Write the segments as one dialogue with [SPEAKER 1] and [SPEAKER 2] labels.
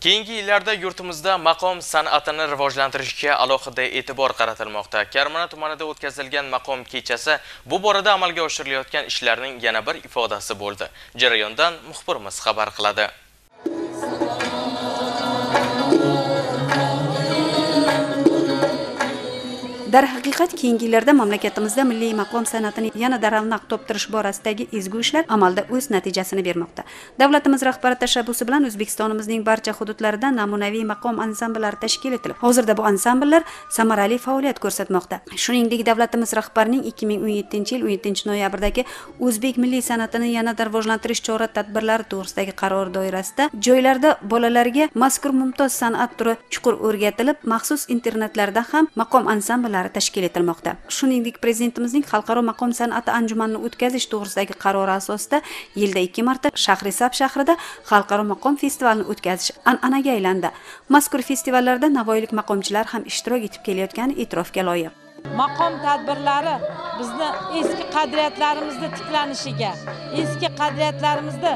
[SPEAKER 1] Keyingi yillarda yurtimizda maqom san'atini rivojlantirishga alohida e'tibor qaratilmoqda. Karmana tumanida o'tkazilgan maqom kechasi bu borada amalga oshirilayotgan ishlarning yana bir ifodasi bo'ldi. Jarayondan muxbirimiz xabar qiladi.
[SPEAKER 2] Darhaqiqat keyingi yillarda mamlakatimizda milliy maqom san'atini yanada ravnaq toptirish borasidagi ezgu ishlar amalda o'z natijasini bermoqda. Davlatimiz rahbari tashabbusi bilan O'zbekistonimizning barcha hududlarida namunaviy maqom ansambllari tashkil etilib, hozirda bu ansambllar samarali faoliyat ko'rsatmoqda. Shuningdek, davlatimiz rahbarining 2017-yil 17-noyabrdagi o'zbek milliy san'atini yanada rivojlantirish chora-tadbirlari to'g'risidagi qaror doirasida joylarda bolalarga mazkur mumtoz san'at turi chuqur o'rgatilib, maxsus internatlarda ham maqom ansambllari tashkil etilmoqda. Shuningdek, prezidentimizning xalqaro maqom san'ati anjumanini o'tkazish to'g'risidagi qarori asosida yilda 2 marta Shahrisabz shahrida xalqaro maqom festivalini o'tkazish an'anaga aylandi. Mazkur festivallarda navoiylik maqomchilar ham ishtirok etib kelayotgani e'tirofga loyiq.
[SPEAKER 3] Maqom tadbirlari bizni eski qadriyatlarimizni tiklanishiga, eski qadriyatlarimizda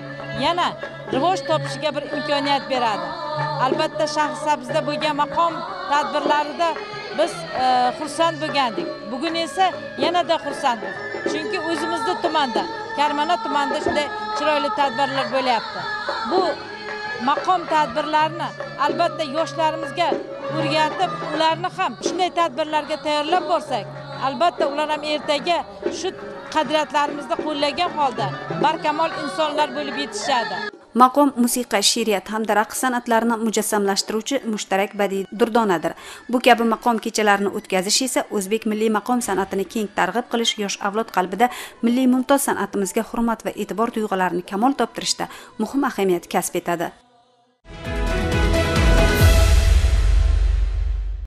[SPEAKER 3] yana rivoj topishiga bir imkoniyat beradi. Albatta, Shahrisabzda bo'lgan maqom tadbirlarida biz xursand bo'lgandik. Bugun esa yanada xursandmiz. Chunki o'zimizning tumanda, Karmana tumanida shunday chiroyli tadbirlar bo'lyapti. Bu maqom tadbirlarini albatta yoshlarimizga o'rgatib, ularni ham shunday tadbirlarga tayyorlab borsak, albatta ular ham ertaga shu qadriyatlarimizni qo'llagan holda barkamol insonlar bo'lib yetishadi.
[SPEAKER 2] Maqom musiqa, she'riyat hamda raqs san'atlarini mujassamlashtiruvchi mushtarak badiiy durdonadir. Bu kabi maqom kechalarini o'tkazish esa o'zbek milliy maqom san'atini keng targ'ib qilish, yosh avlod qalbida milliy mumtoz san'atimizga hurmat va e'tibor tuyg'ularini kamol toptirishda muhim ahamiyat kasb etadi.